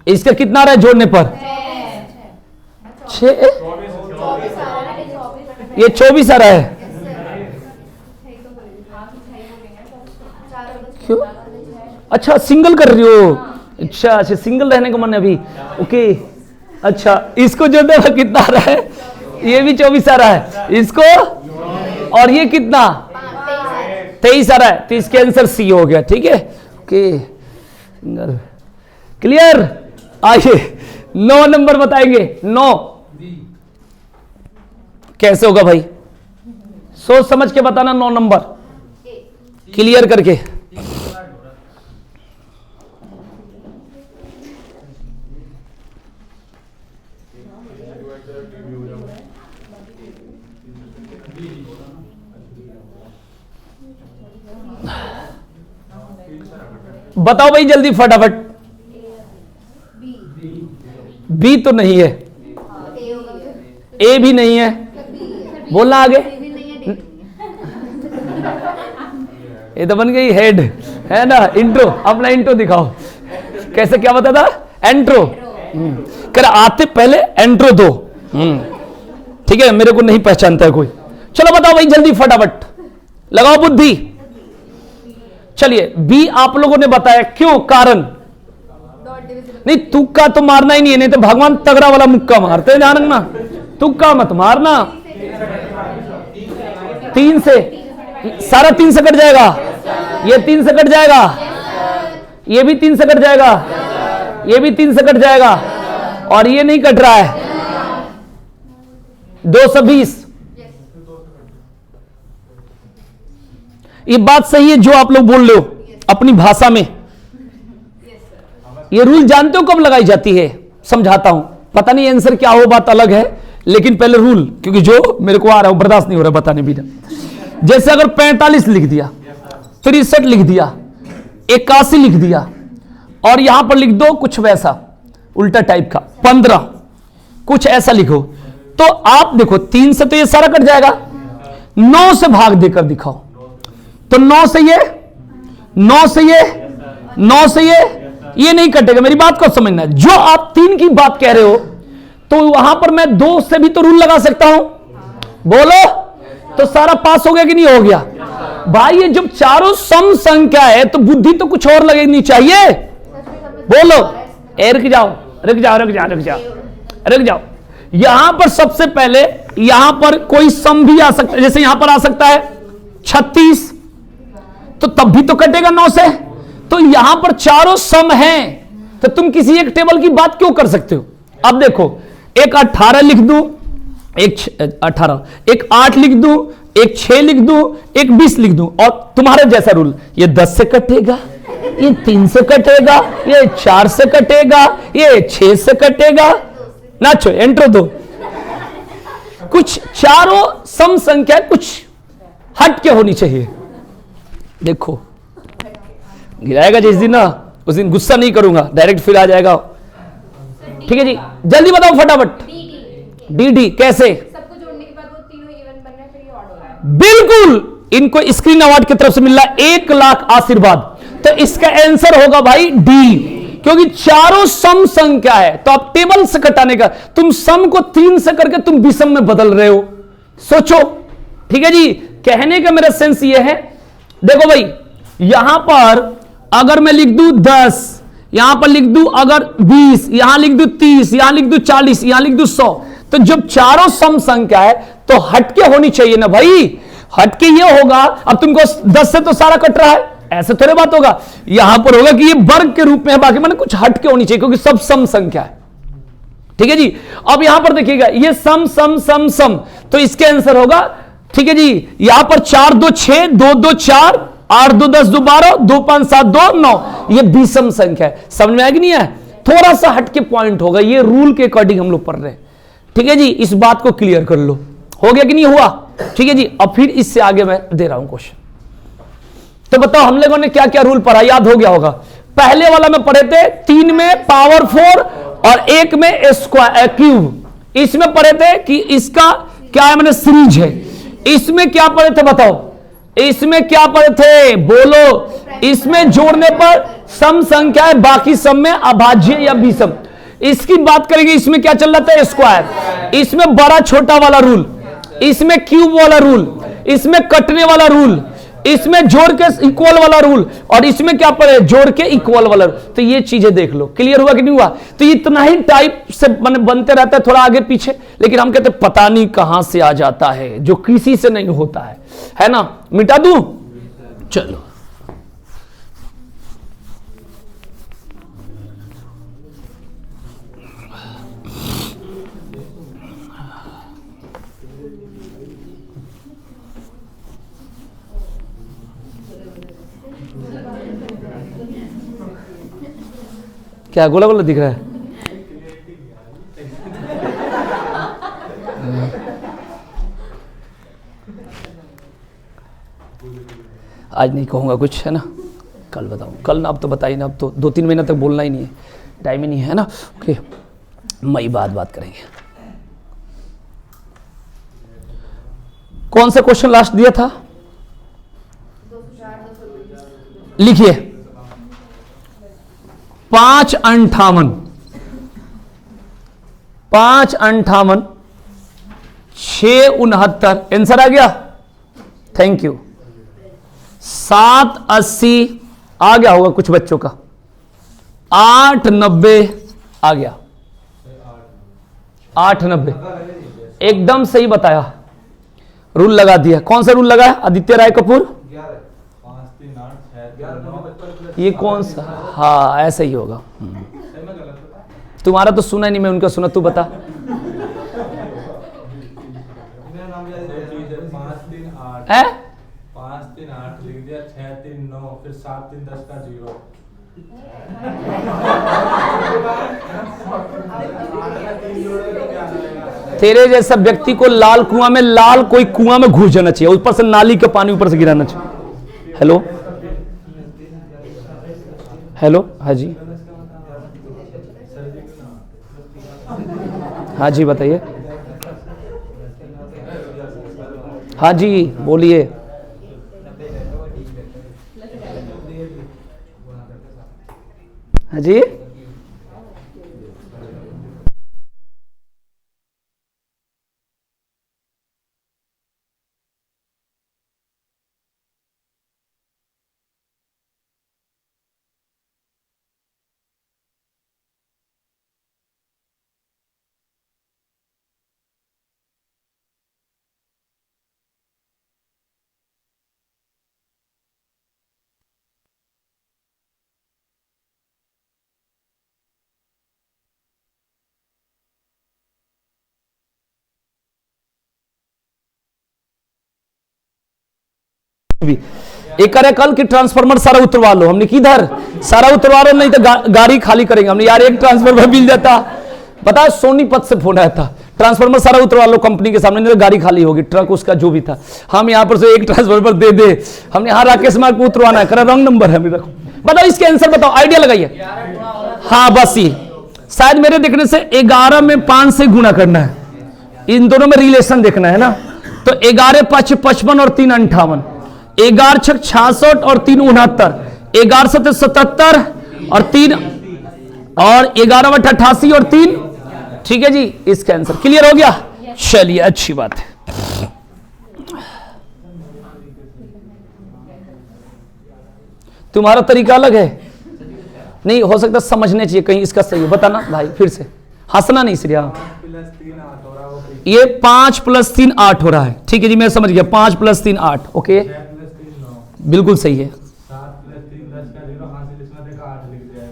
Speaker 1: इसका कितना रहा है जोड़ने पर? 6, ये 24 आ रहा है। क्यों? अच्छा सिंगल कर रही हो? अच्छा अच्छा, सिंगल रहने का मन है अभी, ओके। अच्छा इसको जो देखो कितना आ रहा है, ये भी 24 आ रहा है इसको, और ये कितना 23 आ रहा है, तो इसके आंसर सी हो गया। ठीक है, ओके, क्लियर। आइए 9 नंबर बताएंगे। 9 कैसे होगा भाई? सोच समझ के बताना। 9 नंबर क्लियर करके। बताओ भाई जल्दी फटाफट। बी तो नहीं है, ए भी नहीं है, बोलना आगे। ये तो बन गई हेड, है ना। इंट्रो, अपना इंट्रो दिखाओ। कैसे, क्या बता था? एंट्रो कर आते पहले एंट्रो दो। ठीक है, मेरे को नहीं पहचानता है कोई। चलो बताओ भाई जल्दी फटाफट, लगाओ बुद्धि। चलिए बी आप लोगों ने बताया, क्यों? कारण नहीं, तुक्का तो मारना ही नहीं है, नहीं तो भगवान तगड़ा वाला मुक्का मारते हैं, ध्यान रखना। तुक्का मत मारना। 3 से सारा 3 से कट जाएगा, ये 3 से कट जाएगा, ये भी 3 से कट जाएगा, ये भी 3 से कट जाएगा, और ये नहीं कट रहा है। 220। ये बात सही है जो आप लोग बोल रहे हो अपनी भाषा में। ये रूल जानते हो कब लगाई जाती है? समझाता हूं, पता नहीं आंसर क्या हो, बात अलग है, लेकिन पहले रूल, क्योंकि जो मेरे को आ रहा है बर्दाश्त नहीं हो रहा बताने भी। जैसे अगर 45 लिख दिया, 63 लिख दिया, 81 लिख दिया, और यहां पर लिख दो कुछ वैसा उल्टा टाइप का 15, कुछ ऐसा लिखो, तो आप देखो 3 से तो ये सारा कट जाएगा, 9 से भाग देकर दिखाओ, तो 9 से ये, 9 से ये, 9 से ये नहीं कटेगा। मेरी बात को समझना, जो आप 3 की बात कह रहे हो, तो वहां पर मैं 2 से भी तो रूल लगा सकता हूं। बोलो, तो सारा पास हो गया कि नहीं हो गया? भाई ये जब चारों सम संख्या है तो बुद्धि तो कुछ और लगनी चाहिए। बोलो, रुक जाओ, रुक जाओ, रुक जाओ, रुक जाओ, रुक जाओ। यहां पर सबसे पहले यहां पर कोई सम भी आ सकता है, जैसे यहां पर आ सकता है 36, तो तब भी तो कटेगा 9 से। तो यहां पर चारों सम हैं, तो तुम किसी एक टेबल की बात क्यों कर सकते हो? अब देखो, एक 18 लिख दूं, एक 18, एक 8 लिख दूं, एक 6 लिख दूं, एक 20 लिख दूं, और तुम्हारे जैसा रूल, ये 10 से कटेगा, ये 3 से कटेगा, ये 4 से कटेगा, ये 6 से कटेगा। नाचो, एंट्रो दो। कुछ चारों सम संख्या कुछ हट के होनी चाहिए। देखो गिराएगा जिस दिन ना, उस दिन गुस्सा नहीं करूंगा, डायरेक्ट फिर आ जाएगा। ठीक है जी, जल्दी बताओ फटाफट। डी कैसे?
Speaker 2: सबको जोड़ने के बाद वो तीनों इवन बन रहे हैं, फिर ये ऑड हो रहा है।
Speaker 1: बिल्कुल, इनको स्क्रीन अवार्ड की तरफ से मिल रहा है 1 लाख आशीर्वाद। तो इसका आंसर होगा भाई डी, क्योंकि चारों सम संख्या है, तो आप टेबल से कटाने का, तुम सम को 3 से करके तुम विषम में बदल रहे हो। सोचो, ठीक है जी। कहने का मेरा सेंस ये है, देखो भाई यहां पर अगर मैं लिख दूं 10, यहां पर लिख दूं अगर 20, यहां लिख दूं 30, यहां लिख दूं 40, यहां लिख दूं 100, तो तो जब चारों सम संख्या है तो हटके होनी चाहिए ना भाई। हटके ये होगा, अब तुमको 10 से तो सारा कट रहा है, ऐसे थोड़े बात होगा। यहां पर होगा कि ये वर्ग के रूप में है, बाकी मैंने कुछ हटके होनी चाहिए क्योंकि सब सम संख्या है। ठीक है जी। अब यहां पर देखिएगा ये सम सम सम सम, तो इसके आंसर होगा, ठीक है जी, यहां पर 4 2 6, 2 2 4, 8 2 10 2 12, 2 5 7 2 9, ये विषम संख्या है। समझ में आया कि नहीं है? थोड़ा सा हटके पॉइंट होगा, ये रूल के अकॉर्डिंग हम लोग पढ़ रहे हैं। ठीक है जी, इस बात को क्लियर कर लो। हो गया कि नहीं हुआ? ठीक है जी। अब फिर इससे आगे मैं दे रहा हूं क्वेश्चन। तो बताओ हम लोगों ने क्या क्या रूल पढ़ा, याद हो गया होगा? पहले वाला में पढ़े थे 3 में पावर 4 और 1 में स्क्वायर क्यूब। इसमें पढ़े थे कि इसका क्या है, मैंने सीरीज है। इसमें क्या पढ़े थे बताओ? इसमें क्या पढ़े थे बोलो? इसमें जोड़ने पर सम संख्या है, बाकी सब में अभाज्य या विषम। इसकी बात करेंगे, इसमें क्या चल रहा था? स्क्वायर। इसमें बड़ा छोटा वाला रूल, इसमें क्यूब वाला रूल, इसमें कटने वाला रूल, इसमें जोड़ के इक्वल वाला रूल, और इसमें क्या पड़े? जोड़ के इक्वल वाला रूल। तो ये चीजें देख लो, क्लियर हुआ कि नहीं हुआ? तो इतना ही टाइप से बनते रहता है, थोड़ा आगे पीछे, लेकिन हम कहते पता नहीं कहां से आ जाता है, जो किसी से नहीं होता है ना? मिटा दूं? चलो क्या गोला गोला दिख रहा है? आज नहीं कहूंगा कुछ, है ना? कल बताऊं। कल ना, अब तो बताइए ना, अब तो 2-3 महीने तक बोलना ही नहीं है, टाइम ही नहीं है ना? ओके, मई बात करेंगे। कौन सा क्वेश्चन लास्ट दिया था? लिखिए 558, 558, 669, आंसर आ गया? Thank you. 780 आ गया होगा कुछ बच्चों का, 890 आ गया, 890 एकदम सही बताया, रूल लगा दिया। कौन सा रूल लगा है आदित्य राय कपूर? ये कौन सा? हाँ ऐसा ही होगा। तुम्हारा तो सुना नहीं, मैं उनका सुना, तू बता।
Speaker 3: 5 3 8 लिख दिया, 6 3 9, फिर 7 3 10 का 0।
Speaker 1: तेरे जैसा व्यक्ति को लाल कुआं में, लाल कोई कुआं में घुस जाना चाहिए, ऊपर से नाली का पानी ऊपर से गिराना चाहिए। हेलो हेलो, हाँ जी, हाँ जी बताइए। हाँ जी बोलिए। हाँ जी, एक करे कल की ट्रांसफार्मर सारा उतरवा लो, हमने किधर सारा उतरवा लो, नहीं तो गाड़ी खाली करेंगे हमने। यार एक ट्रांसफार्मर मिल जाता, पता सोनीपत से फोन आया था, ट्रांसफार्मर सारा उतरवा लो कंपनी के सामने, नहीं तो गाड़ी खाली होगी, ट्रक उसका जो भी था। हम यहाँ पर से एक ट्रांसफार्मर दे दे, हमने यहाँ राकेश मार्ग को उतरवाना है, करा रॉन्ग नंबर है। रखो बताओ इसके आंसर बताओ, आइडिया लगाइए। हाँ बस ये शायद मेरे देखने से 11 में 5 से गुणा करना है, इन दोनों में रिलेशन देखना है ना। तो 11 5 55 और 3 58, 11 6 66 और 3 69, 11 7 77 और 3 और 11 8 88 और 3, ठीक है जी। इसका आंसर क्लियर हो गया? चलिए अच्छी बात है। तुम्हारा तरीका अलग है, नहीं हो सकता समझने चाहिए कहीं इसका सही हो, बताना भाई फिर से, हंसना नहीं सिर्फ।
Speaker 3: 5 + 3 8 और
Speaker 1: ये 5 + 3 8 हो रहा है। ठीक है जी, मैं समझ गया। 5 + 3 8। ओके,
Speaker 3: 6 + 3 9,
Speaker 1: बिल्कुल सही है।
Speaker 3: 7 + 3 10 का 0, हासिल इसमें देखा 8 लिख दिया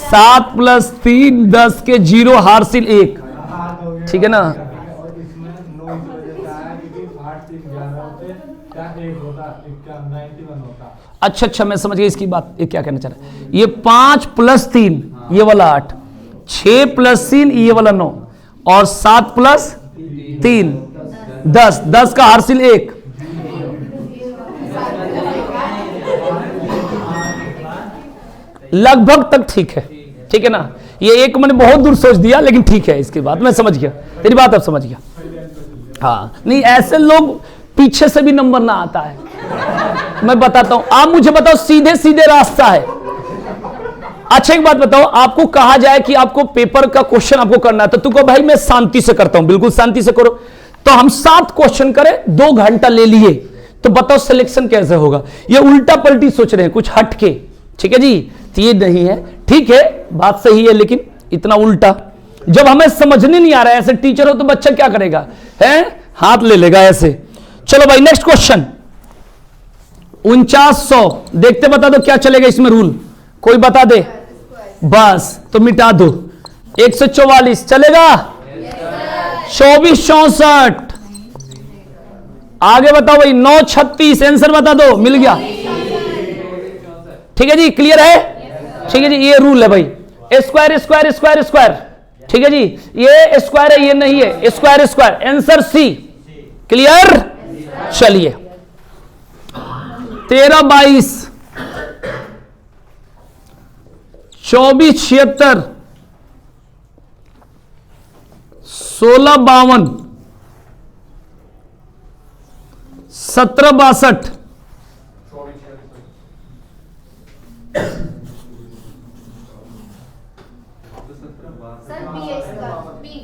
Speaker 1: 7 + 3 10 के 0 हासिल 1।
Speaker 3: 8 हो गया।
Speaker 1: ठीक है ना?
Speaker 3: और इसमें 9 इस वजह से आया क्योंकि 8 3 11 होते, क्या 1 होता, 91 होता।
Speaker 1: अच्छा, मैं समझ गया इसकी बात, ये क्या कहना चाह रहा है। ये 5 + 3 ये वाला 8, 6 + 3 ये वाला 9, और 7 + 3 10, 10 का हासिल 1। लगभग तक ठीक है। ठीक है ना? ये एक मैंने बहुत दूर सोच दिया, लेकिन ठीक है, इसकी बात मैं समझ गया, तेरी बात अब समझ गया। हाँ, नहीं ऐसे लोग पीछे से भी नंबर ना आता है। मैं बताता हूं, आप मुझे बताओ, सीधे सीधे रास्ता है। अच्छा एक बात बताओ, आपको कहा जाए कि आपको पेपर का क्वेश्चन आपको करना है, तो तू कहो भाई मैं शांति से करता हूं, बिल्कुल शांति से करो। तो हम 7 क्वेश्चन करें, 2 घंटा ले लिए, तो बताओ सिलेक्शन कैसे होगा? ये उल्टा पलटी सोच रहे हैं, कुछ हट के। ठीक है जी, तो ये नहीं है। ठीक है, बात सही है, लेकिन इतना उल्टा जब हमें समझने नहीं आ रहा है, ऐसे टीचर हो तो बच्चा क्या करेगा? है, हाथ ले लेगा ऐसे। चलो भाई, नेक्स्ट क्वेश्चन। 4900 देखते, बता दो क्या चलेगा इसमें रूल, कोई बता दे बस, तो मिटा दो। 144 चलेगा? 24 64 आगे बताओ भाई। 9 36 आंसर बता दो, मिल गया। ठीक है जी, क्लियर है? ठीक है जी, ये रूल है भाई। Square square square square. ठीक है जी, ये स्क्वायर है, ये नहीं है, square square. Answer C. Clear? चलिए, 13 22 24 76 16 52 17 62
Speaker 2: सर बी है इसका, बी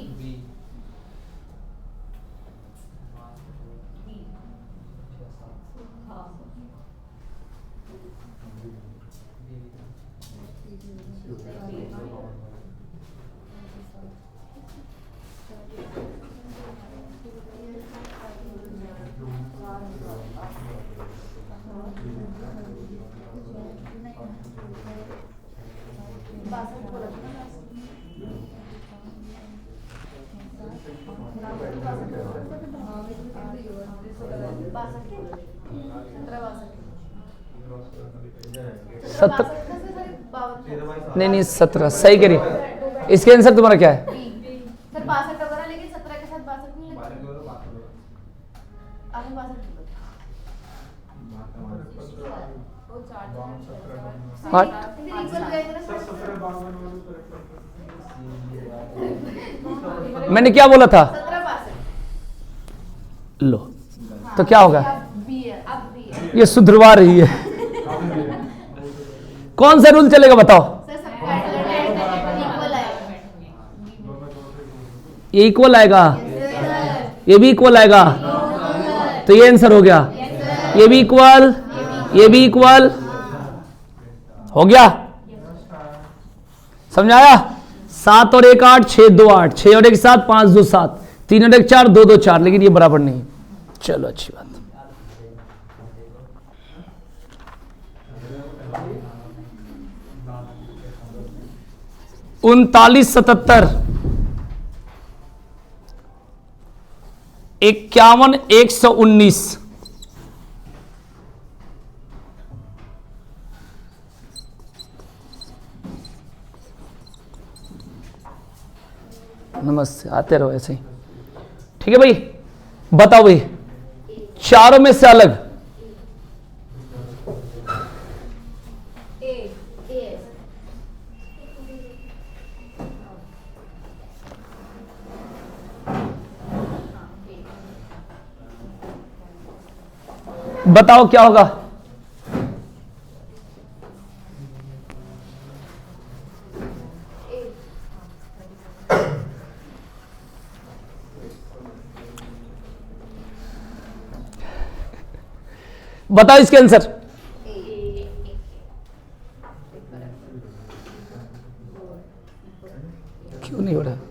Speaker 1: सत्रह नहीं 17 सही करिए। इसके आंसर तुम्हारा क्या है?
Speaker 2: सर 62 वगैरह, लेकिन 17 के साथ 62 नहीं लगता। आगे 62 वो 4
Speaker 1: आठ। मैंने क्या बोला था?
Speaker 2: 17
Speaker 1: लो, तो क्या होगा?
Speaker 2: बी है, अब बी है।
Speaker 1: ये सुधरवा रही है। कौन सा रूल चलेगा बताओ?
Speaker 2: सर सब इक्वल आएगा।
Speaker 1: ये इक्वल आएगा, ये भी इक्वल आएगा, तो ये आंसर हो गया। ये भी इक्वल, ये भी इक्वल हो गया। समझाया? 7 और 1 8, 6 2 8, 6 और 1 7, 5 2 7, 3 और 1 4, 2 2 4, लेकिन ये बराबर नहीं। चलो अच्छी बात। उनतालीस 77 51 119 नमस्ते, आते रहो ऐसे ही। ठीक है भाई, बताओ भाई, चारों में से अलग बताओ क्या होगा? बताओ इसके आंसर। क्यों नहीं नहीं हो रहा है?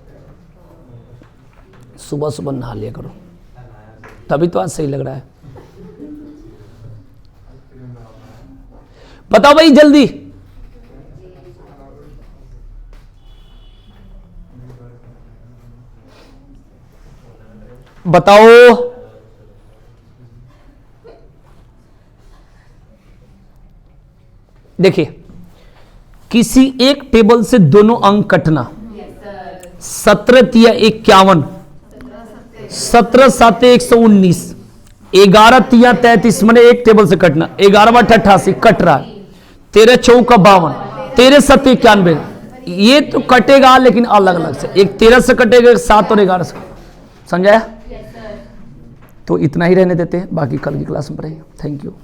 Speaker 1: सुबह सुबह नहा लिया करो, तभी तो आज सही लग रहा है। बताओ भाई जल्दी, बताओ। देखिए, किसी एक टेबल से दोनों अंक कटना, 17 तिया 51, 17 साते 119, 11 तिया 33, मैंने एक टेबल से कटना, 11 बटा 88 कट रहा है, 13 चौका 52, 13 सत्ते 91, ये तो कटेगा लेकिन अलग अलग से, एक 13 से कटेगा, एक 7 और 11 से, समझाया? तो इतना ही रहने देते हैं, बाकी कल की क्लास में पढ़ेंगे। Thank you.